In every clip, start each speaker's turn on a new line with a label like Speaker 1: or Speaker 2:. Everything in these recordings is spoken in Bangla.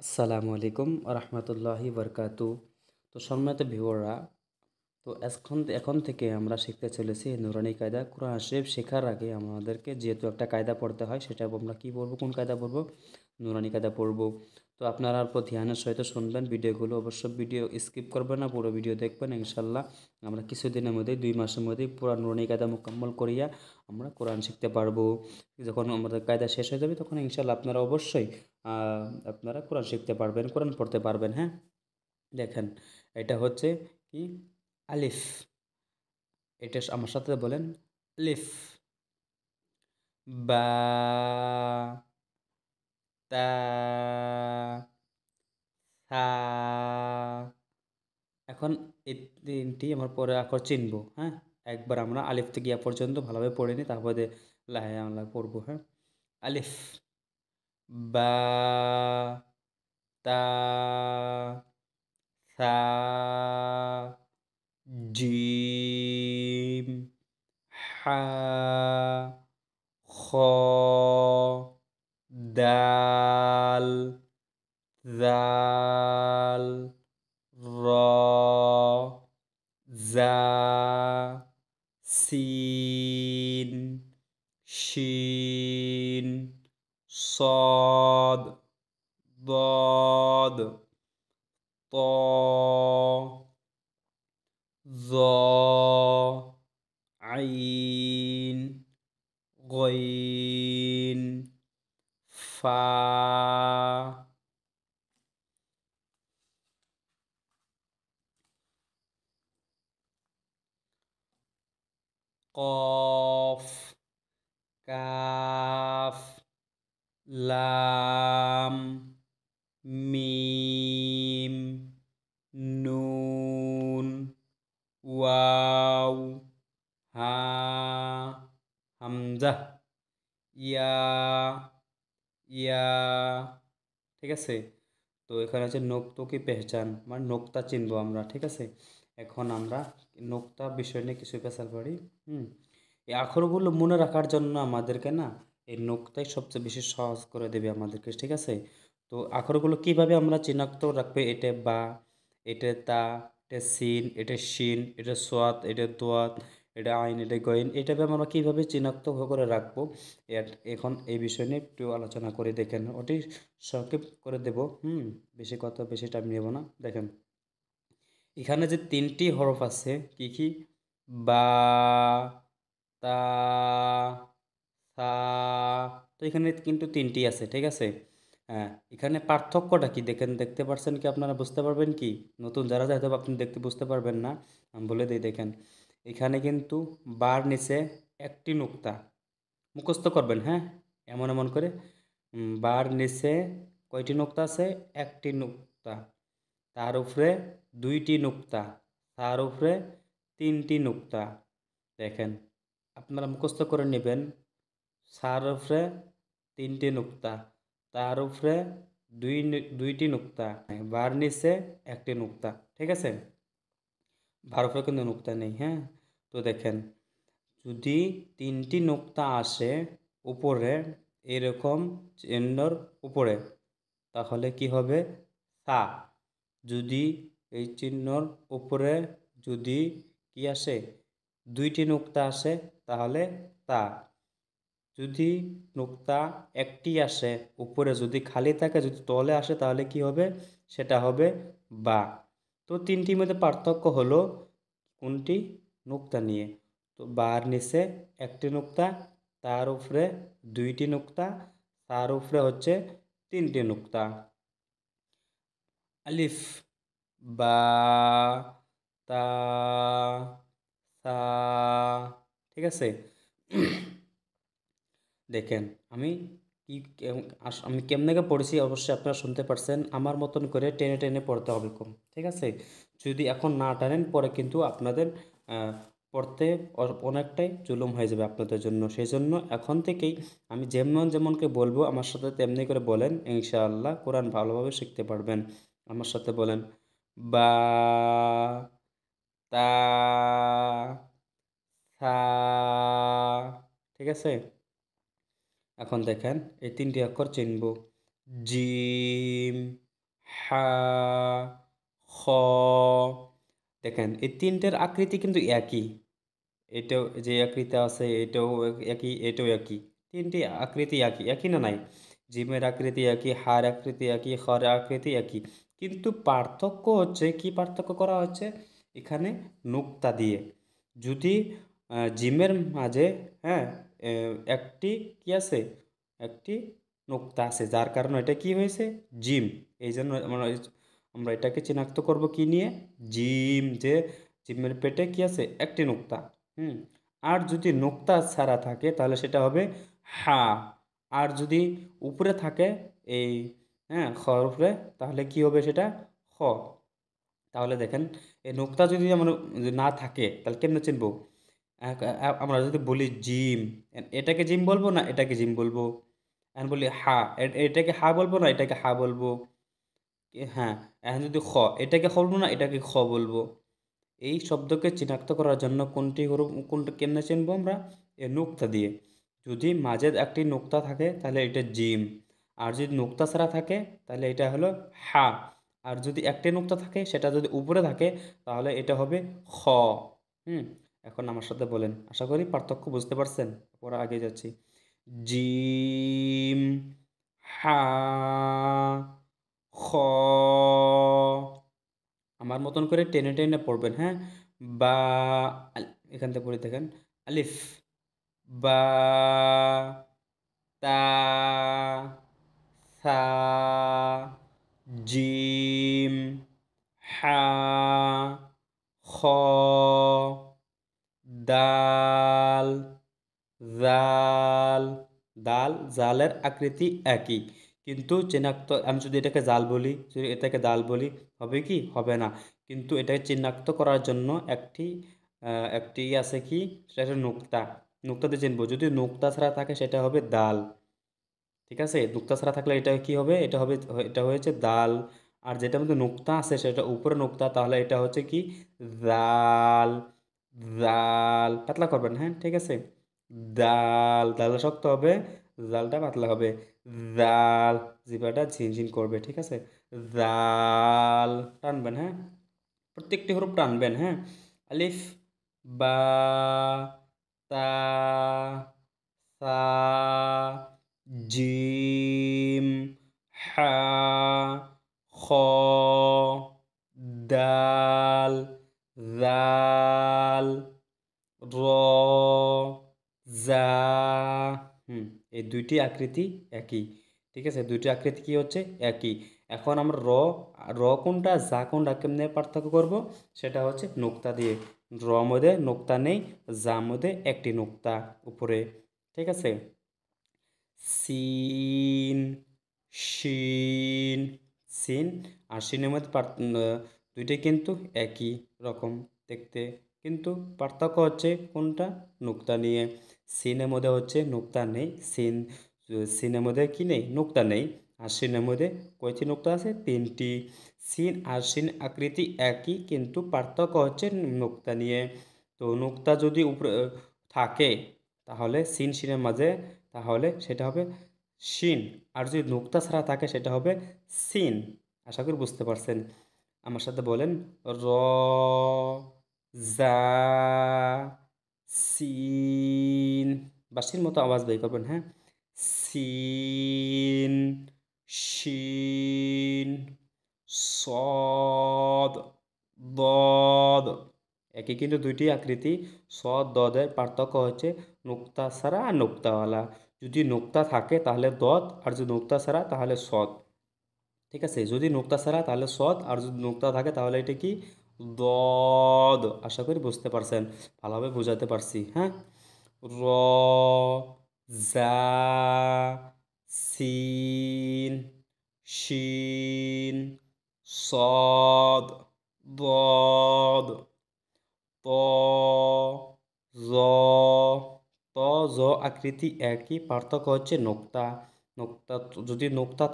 Speaker 1: আসসালামু আলাইকুম রহমতুল্লাহি বরকাতু। তো সম্মানিত ভিউয়াররা, তো এখন থেকে আমরা শিখতে চলেছি নুরানি কায়দা। কোরআন শরীফ শেখার আগে আমাদেরকে যেহেতু একটা কায়দা পড়তে হয়, সেটা আমরা কি পড়বো, কোন কায়দা পড়বো? নুরানি কায়দা পড়বো। তো আপনারা অল্প ধ্যানের সহিত শুনবেন ভিডিওগুলো, অবশ্য ভিডিও স্কিপ করবেন না, পুরো ভিডিও দেখবেন। ইনশাল্লাহ আমরা কিছুদিনের মধ্যেই, 2 মাসের মধ্যেই পুরো নুরানি কায়দা মোকাম্মল করিয়া আমরা কোরআন শিখতে পারবো। যখন আমাদের কায়দা শেষ হয়ে যাবে, তখন ইনশাল্লাহ আপনারা অবশ্যই আপনারা কোরআন শিখতে পারবেন, কোরআন পড়তে পারবেন। হ্যাঁ, দেখেন, এটা হচ্ছে কি? আলিফ। এটা আমার সাথে বলেন, আলিফ। বা, তা, সা। এখন এই তিনটি আমার পরে আখর চিনবো। হ্যাঁ, একবার আমরা আলিফ থেকে ইয়া পর্যন্ত ভালোভাবে পড়ে নিই, তারপরে লাহে আমরা পড়বো। হ্যাঁ, আলিফ, বা, তা, সা, জিম, হা, খ, দাল, জাল, র, জা, সিন, শিন, صاد, ضاد, ط, ظ, عين, غين, فا, قاف, কাফ, লাম, মিম, নুন, ওয়াও, হা, হামজা, ইয়া, ইয়া। ঠিক আছে? তো এখানে হচ্ছে নোক্তো কি পেহচান, মানে নোক্তা চিনবো আমরা। ঠিক আছে, এখন আমরা নোক্তা বিষয় নিয়ে কিছু পেশাল পড়ি। এই আখরগুলো মনে রাখার জন্য আমাদেরকে না, এই নোক্তাই সবচেয়ে বেশি সহজ করে দেবে আমাদেরকে। ঠিক আছে, তো আখরগুলো কিভাবে আমরা চিনাক্ত রাখবে? এটা বা, এটা তা, এটা সিন, এটা শিন, এটা সোয়াত, এটা দোয়াত, এটা আইন, এটা গইন। এটাকে আমরা কীভাবে চিনাক্ত করে রাখবো, এখন এই বিষয় নিয়ে একটু আলোচনা করে দেখেন। ওটি সংক্ষেপ করে দেব। বেশি কথা, বেশি টাইম নেব না। দেখেন, এখানে যে তিনটি হরফ আছে, কি কি? বা, তা, সা। তো এখানে কিন্তু তিনটি আছে। ঠিক আছে, হ্যাঁ, এখানে পার্থক্যটা কি দেখেন, দেখতে পারছেন কি? আপনারা বুঝতে পারবেন কি? নতুন যারা হয়তো আপনি দেখতে বুঝতে পারবেন না, আমি বলে দিই। দেখেন, এখানে কিন্তু বার নিচে একটি নুক্তা, মুখস্থ করবেন। হ্যাঁ, এমন এমন করে বার নিচে কয়টি নুক্তা আছে? একটি নুক্তা, তার উপরে দুইটি নুক্তা, তার উপরে তিনটি নুক্তা। দেখেন, আপনারা মুখস্থ করে নেবেন। সার উপরে তিনটি নুক্তা, তার উপরে দুইটি নুক্তা, বার নিচে একটি নুক্তা। ঠিক আছে, বার উপরে কিন্তু নুক্তা নেই। হ্যাঁ, তো দেখেন, যদি তিনটি নুক্তা আসে উপরে, এরকম চিহ্নর উপরে, তাহলে কি হবে? সা। যদি এই চিহ্নর উপরে যদি কি আসে, দুইটি নুক্তা আসে, তাহলে তা। যদি নুক্তা একটি আসে উপরে, যদি খালি থাকে, যদি তলে আসে, তাহলে কি হবে? সেটা হবে বা। তো তিনটির মধ্যে পার্থক্য হলো কোনটি? নুক্তা নিয়ে। তো বার নিচে একটি নুক্তা, তার উপরে দুইটি নুক্তা, তার উপরে হচ্ছে তিনটি নুক্তা। আলিফ, বা, তা, সা। ঠিক আছে, দেখেন, আমি আমি কেমনে পড়েছি, অবশ্যই আপনারা শুনতে পারছেন। আমার মতন করে টেনে টেনে পড়তে হবে কম। ঠিক আছে, যদি এখন না টানেন, পরে কিন্তু আপনাদের পড়তে অনেকটাই জুলুম হয়ে যাবে আপনাদের জন্য। সেই জন্য এখন থেকেই আমি যেমন যেমনকে বলবো, আমার সাথে তেমনি করে বলেন, ইনশাআল্লাহ কোরআন ভালোভাবে শিখতে পারবেন। আমার সাথে বলেন, বা, তা, সা। ঠিক আছে, এখন দেখেন, এই তিনটি অক্ষর চিনব। জিম, হা, খ। দেখেন এই তিনটের আকৃতি কিন্তু একই। এটাও যে আকৃতি আছে এটাও একই, এটাও একই। তিনটি আকৃতি একই, একই না নাই? জিমের আকৃতি একই, হার আকৃতি একই, খর আকৃতি একই। কিন্তু পার্থক্য হচ্ছে, কি পার্থক্য করা হচ্ছে এখানে? নুক্তা দিয়ে। যদি জিমের মাঝে, হ্যাঁ, একটি কি আছে, একটি নুক্তা আছে, যার কারণে এটা কি হয়েছে? জিম। এই জন্য আমরা আমরা এটাকে চিনাক্ত করব কি নিয়ে? জিম, যে জিমের পেটে কি আছে? একটি নুক্তা। হুম। আর যদি নোক্তা ছাড়া থাকে তাহলে সেটা হবে হা। আর যদি উপরে থাকে এই, হ্যাঁ, খর উপরে, তাহলে কি হবে সেটা? খ। তাহলে দেখেন এই নোক্তা যদি আমরা যদি না থাকে তাহলে কেমনে চিনবো? আমরা যদি বলি জিম, এটাকে জিম বলবো না এটাকে জিম বলবো? এখন বলি হা, এটাকে হা বলবো না এটাকে হা বলবো? হ্যাঁ। এখন যদি খ, এটাকে খ বলবো না এটাকে খ বলবো? এই শব্দকে চিনাক্ত করার জন্য কোনটা কেমনে চিনবো আমরা? এ নোক্তা দিয়ে। যদি মাঝে একটি নোক্তা থাকে তাহলে এটা জিম। আর যদি নোক্তা ছাড়া থাকে তাহলে এটা হলো হা। আর যদি একটি নোক্তা থাকে, সেটা যদি উপরে থাকে, তাহলে এটা হবে খ। হুম। এখন আমার সাথে বলেন, আশা করি পার্থক্য বুঝতে পারছেন। পরে আগে যাচ্ছি। জিম, হা, খ। আমার মতন করে টেনে টেনে পড়বেন, হ্যাঁ? বা, এখান থেকে পড়ে দেখেন। আলিফ, বা, তা, সা, জিম, হা, খ, দাল, জাল। দাল জালের আকৃতি একই, কিন্তু চিনাক্ত, আমি যদি এটাকে জাল বলি, যদি এটাকে দাল বলি, হবে কি? হবে না। কিন্তু এটাকে চিনাক্ত করার জন্য একটি আছে কি, সেটা হচ্ছে নুক্তা। নুক্তা দিয়ে চিনবো। যদি নুক্তা ছাড়া থাকে সেটা হবে দাল। ঠিক আছে? নুক্তা ছাড়া থাকলে এটা কি হবে? এটা হবে, এটা হয়েছে দাল। আর যেটার মধ্যে নুক্তা আছে সেটা উপরে নুক্তা, তাহলে এটা হচ্ছে কি? জাল। জাল পাতলা করবেন, হ্যাঁ, ঠিক আছে? দাল, দালটা শক্ত হবে, জালটা পাতলা হবে। জাল, জিবাটা ঝিনঝিন করবে, ঠিক আছে? জাল, টানবেন, হ্যাঁ, প্রত্যেকটি হরফ টানবেন, হ্যাঁ। আলিফ, বা, তা, সা, জিম, হা, খ, দাল, জাল, র, জা। হুম। এই দুইটি আকৃতি একই। ঠিক আছে? দুইটি আকৃতি কি হচ্ছে? একই। এখন আমরা র কোনটা, যা কোনটা কেমনে পার্থক্য করব? সেটা হচ্ছে নোক্তা দিয়ে। র মধ্যে নোক্তা নেই, যা মধ্যে একটি নোক্তা উপরে। ঠিক আছে? সিন, শিন। সিন আর শিনের মধ্যে দুইটাই কিন্তু একই রকম দেখতে, কিন্তু পার্থক্য হচ্ছে কোনটা? নোক্তা নিয়ে। সিনের মধ্যে হচ্ছে নোক্তা নেই, সিনের মধ্যে কি নেই? নোক্তা নেই। আর শিনের মধ্যে কয়টি নোক্তা আছে? তিনটি। সিন আর শিন আকৃতি একই, কিন্তু পার্থক্য হচ্ছে নোক্তা নিয়ে। তো নোক্তা যদি উপরে থাকে তাহলে সিন শিনের মাঝে, তাহলে সেটা হবে শিন। আর যদি নোক্তা ছাড়া থাকে সেটা হবে সিন। আশা করি বুঝতে পারছেন। আমার সাথে বলেন। র, জা, সিন। বাসির মতো আওয়াজ বের করবেন, হ্যাঁ। সিন, শিন, সদ, দদ। একই কিন্তু দুইটি আকৃতি। সদ দদের পার্থক্য হচ্ছে নোক্তা ছাড়া আর নোক্তাওয়ালা। যদি নোক্তা থাকে তাহলে দদ, আর যদি নোক্তা ছাড়া তাহলে সদ। ঠিক আছে? যদি নোক্তা ছাড়া তাহলে সদ, আর যদি নোক্তা থাকে তাহলে এটা কি? দদ। আশা করি বুঝতে পারছেন, ভালোভাবে বোঝাতে পারছি, হ্যাঁ। র, জা, সিন, শিন, সদ, দদ, ত, জ। ত, জ আকৃতি একই, পার্থক্য হচ্ছে নোক্তা। নোক্তা, যদি নোক্তা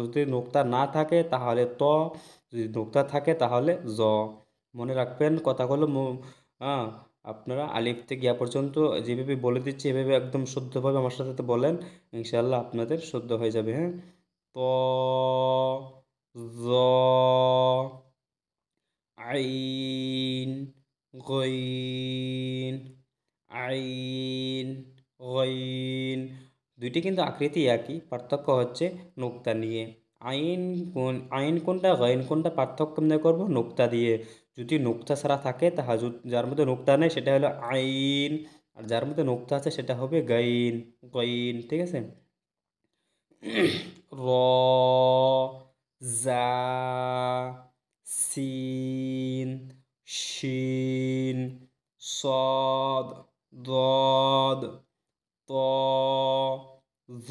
Speaker 1: যদি নোক্তা না থাকে তাহলে ত, যদি নোক্তা থাকে তাহলে জ। মনে রাখবেন কথাগুলো। হ্যাঁ, আপনারা আলিফ থেকে ইয়া পর্যন্ত যেভাবে বলে দিচ্ছি এভাবে একদম শুদ্ধভাবে আমার সাথে বলেন, ইনশাআল্লাহ আপনাদের শুদ্ধ হয়ে যাবে, হ্যাঁ। ত, জ, আইন গইন আইন গইন। দুইটি কিন্তু আকৃতি একই, পার্থক্য হচ্ছে নোক্তা নিয়ে। আইন কোনটা গইন কোনটা পার্থক্য নির্ণয় করবো নোক্তা দিয়ে। যদি নোক্তা ছাড়া থাকে তাহলে যার মধ্যে নোক্তা নেই সেটা হলো আইন, আর যার মধ্যে নোক্তা আছে সেটা হবে গাইন গইন। ঠিক আছে। র, জা, সিন, শিন, সদ, দদ, ত, জ,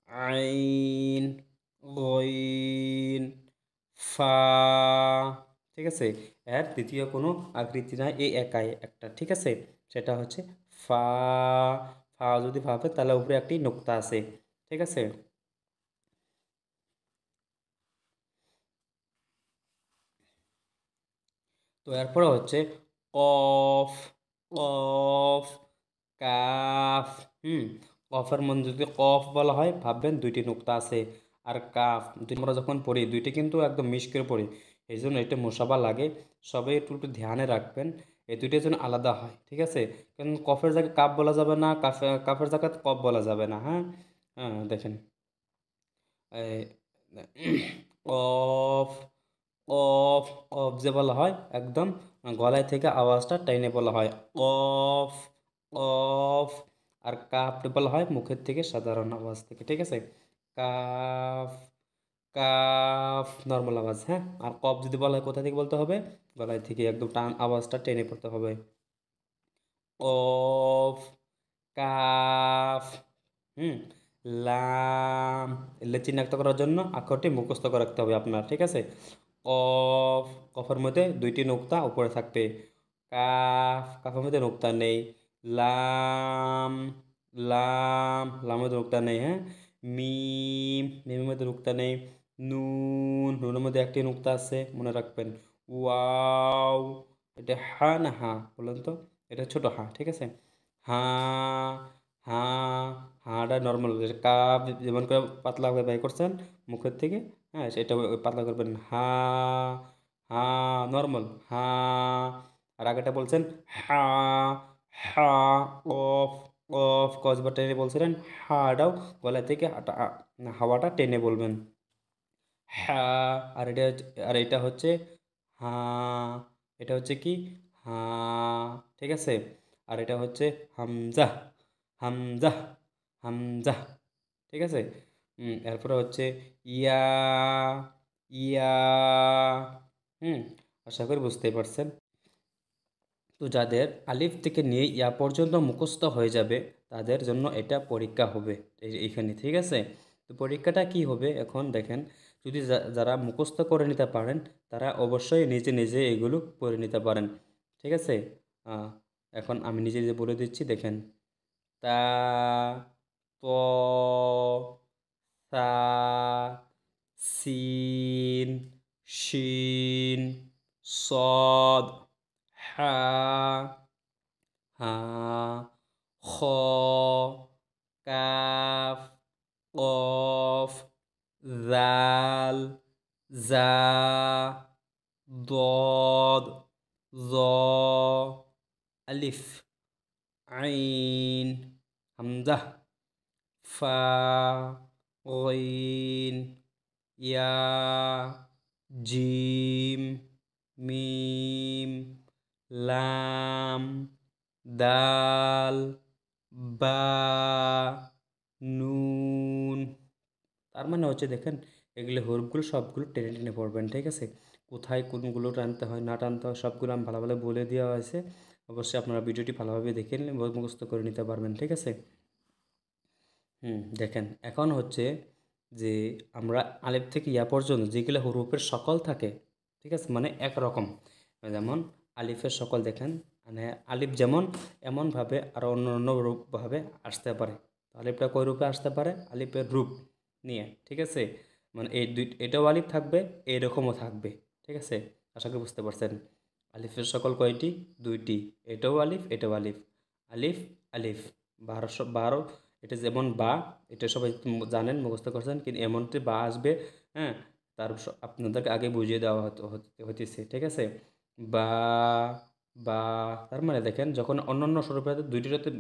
Speaker 1: আইন, গইন, ফা। ঠিক আছে। এর তৃতীয় কোনো আকৃতি নাই, এই একাই একটা। ঠিক আছে, সেটা হচ্ছে ফা। ফা যদি ভাবে তাহলে উপরে একটি নোক্তা আছে। ঠিক আছে। তো এরপরে হচ্ছে কফ, কফ, কাফ। কফের মধ্যে যদি কফ বলা হয় ভাববেন দুইটি নোক্তা আছে, আর কাফ দুই আমরা যখন পড়ি দুইটি কিন্তু একদম মিশ করে পড়ি, এই জন্য এটা মোসাবা লাগে। সবাই একটু একটু ধ্যানে রাখবেন, এই দুইটার জন্য আলাদা হয়। ঠিক আছে। কারণ কফের জায়গায় কাফ বলা যাবে না, কাফের জায়গায় কফ বলা যাবে না। হ্যাঁ, হ্যাঁ দেখেন, এই কফ, কফ, কফ যে বলা হয় একদম গলায় থেকে আওয়াজটা টেনে বলা হয় কফ, কফ। আর কাফ বলা হয় মুখের থেকে সাধারণ আওয়াজ থেকে। ঠিক আছে। কাফ, কাফ নর্মাল আওয়াজ। হ্যাঁ, আর কফ যদি বলা হয় কোথা থেকে বলতে হবে, গলায় থেকে একদম টান আওয়াজটা টেনে পড়তে হবে। কফ, কাফ, হুম, লাম। এগুলো চিহ্নিত করার জন্য অক্ষরটি মুখস্থ করে রাখতে হবে আপনার। ঠিক আছে। কফ, কফের মধ্যে দুইটি নোক্তা উপরে থাকবে। কাফ, কাফের মধ্যে নোক্তা নেই। লাম, লাম, লামের মধ্যে নোক্তা নেই। হ্যাঁ। মিম, মিমের মধ্যে নোক্তা নেই। নুন, নুনের মধ্যে একটি নোক্তা আছে, মনে রাখবেন। ওয়াও, এটা হা না হা বলুন তো? এটা ছোট হা। ঠিক আছে। হা, হা, হাটা নর্মাল, কাপ যেমন করে পাতলা করে বাই করছেন মুখের থেকে, হ্যাঁ সেটা পাতলা করবেন। হা, হা নর্মাল হা। আর আগেটা বলছেন হা, হা, অফ, অফ কসবা টেনে বলছিলেন, হাটাও গলা থেকে হাওয়াটা টেনে বলবেন। হ্যাঁ। আর এটা আর এটা হচ্ছে হ্যাঁ, এটা হচ্ছে কি হ্যাঁ। ঠিক আছে। আর এটা হচ্ছে হামজা, হামজা, হামজা। ঠিক আছে। এরপরে হচ্ছে ইয়া, ইয়া। হুম, আশা করি বুঝতেই পারছেন। তো যাদের আলিফ থেকে নিয়ে ইয়া পর্যন্ত মুখস্থ হয়ে যাবে তাদের জন্য এটা পরীক্ষা হবে এইখানে। ঠিক আছে। তো পরীক্ষাটা কি হবে এখন দেখেন, যদি যারা মুখস্থ করে নিতে পারেন তারা অবশ্যই নিজে নিজে এগুলো পড়ে নিতে পারেন। ঠিক আছে। আহ, এখন আমি নিজে নিজে বলে দিচ্ছি দেখেন। তা, ত, সা, সিন, শিন, সদ, হা, হা, খ, কাফ, কফ, জাল, জা, দদ, জ, আলিফ, আইন, হামজা, ফা, গইন, ইয়া, জিম, মিম, লাম, দাল, বা, নুন। তার মানে হচ্ছে দেখেন, এগুলো হরফগুলো সবগুলো টেনে টেনে পড়বেন। ঠিক আছে। কোথায় কোনগুলো টানতে হয় না টানতে হয় সবগুলো আমি ভালোভাবে বলে দেওয়া হয়েছে। অবশ্যই আপনারা ভিডিওটি ভালোভাবে দেখে নিলে মুখস্থ করে নিতে পারবেন। ঠিক আছে। দেখেন এখন হচ্ছে যে আমরা আলিফ থেকে ইয়া পর্যন্ত যেগুলো হরফের সকল থাকে, ঠিক আছে, মানে একরকম। যেমন আলিফের সকল দেখেন, মানে আলিফ যেমন এমনভাবে আর অন্য অন্য রূপভাবে আসতে পারে। তো আলিফটা কয় রূপে আসতে পারে, আলিফের রূপ নিয়ে। ঠিক আছে। মানে এই এটাও আলিফ থাকবে, এইরকমও থাকবে। ঠিক আছে। আশা করি বুঝতে পারছেন। আলিফের সকল কয়টি? দুইটি। এটাও আলিফ, এটাও আলিফ। আলিফ, আলিফ। 12 এটা যেমন বা, এটা সবাই জানেন মুখস্থ করছেন, কিন্তু এমনটি বা আসবে। হ্যাঁ, তার আপনাদেরকে আগে বুঝিয়ে দেওয়া হতেছে, ঠিক আছে? বা বা তার মানে দেখেন যখন অন্যান্য স্বরূপের সাথে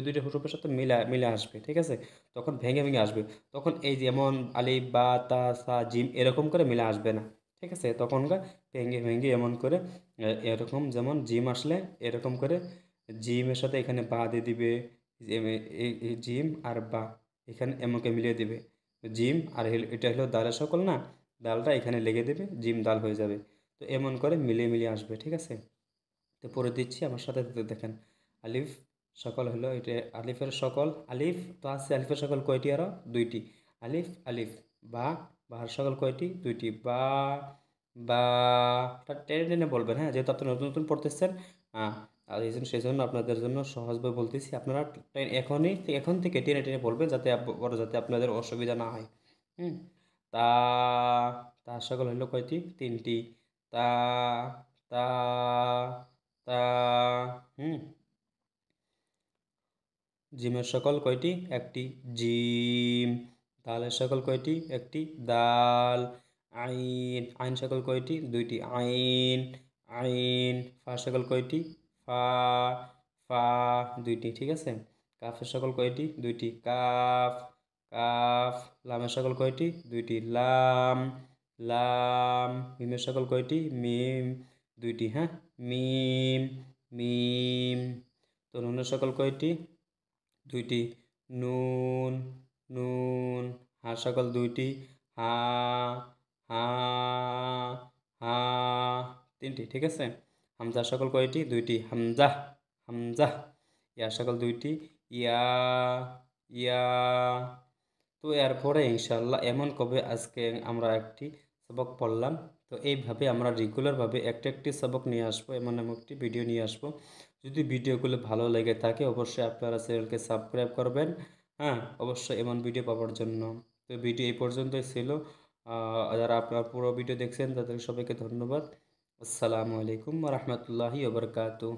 Speaker 1: দুইটা স্বরূপের সাথে মিলে মিলে আসবে, ঠিক আছে? তখন ভেঙে ভেঙে আসবে। তখন এই যেমন আলিফ বা তা সা জিম এরকম করে মিলে আসবে না, ঠিক আছে? তখনকার ভেঙে ভেঙে এমন করে এরকম যেমন জিম আসলে এরকম করে জিমের সাথে এখানে বা দিয়ে দিবে। এই জিম আর বা এখানে এমনকে মিলিয়ে দিবে। জিম আর এটা হলো দালের সকল না, ডালটা এখানে লেগে দেবে, জিম দাল হয়ে যাবে। তো এমন করে মিলিয়ে মিলিয়ে আসবে, ঠিক আছে? তো পরে দিচ্ছি আমার সাথে দেখেন। আলিফ সকল হলো এটা, আলিফের সকল আলিফ তো আছে, আলিফের সকল কয়টি? আরও দুইটি। আলিফ আলিফ। বা বাহার সকল কয়টি? দুইটি। বা বা টেনে টেনে বলবেন, হ্যাঁ, যেহেতু আপনারা নতুন নতুন পড়তেছেন। আর সেই জন্য আপনাদের জন্য সহজভাবে বলতেছি, আপনারা এখন থেকে টেনে টেনে বলবেন, যাতে আপনাদের অসুবিধা না হয়। হুম। তা তা সকল হলো কয়টি? তিনটি। তা তা তা হুম। জিমের সকল কয়টি? একটি। জিম। দালের সকল কয়টি? একটি। দাল। আইন আইন সকল কয়টি? দুইটি। আইন আইন। ফা সকল কয়টি? ফা ফা দুইটি, ঠিক আছে? কাফের সকল কয়টি? দুইটি। Calf calf. লামের সকল কয়টি? দুইটি। লাম লাম। মিমের সকল কয়টি? মিম দুইটি, হ্যাঁ। মিম মিম। তো নুনের সকল কয়টি? দুইটি। নুন নুন। হার সকল দুইটি। হা হা হা তিনটি, ঠিক আছে? হামজা সকল কয়টি? দুইটি। হামজা হামজা। ইয়া সকল দুইটি। ইয়া ইয়া। তো এরপরে ইনশাল্লাহ এমন কবে আজকে আমরা একটি সবক পড়লাম। তো এইভাবে আমরা রেগুলারভাবে একটা একটি সবক নিয়ে আসবো, এমন এমন একটি ভিডিও নিয়ে আসবো। যদি ভিডিওগুলো ভালো লেগে থাকে অবশ্যই আপনারা চ্যানেলকে সাবস্ক্রাইব করবেন, হ্যাঁ, অবশ্যই এমন ভিডিও পাওয়ার জন্য। তো ভিডিও এই পর্যন্তই ছিল। যারা আপনারা পুরো ভিডিও দেখছেন তাদের সবাইকে ধন্যবাদ। আসসালামু আলাইকুম ওয়া রাহমাতুল্লাহি ওয়া বারাকাতুহু।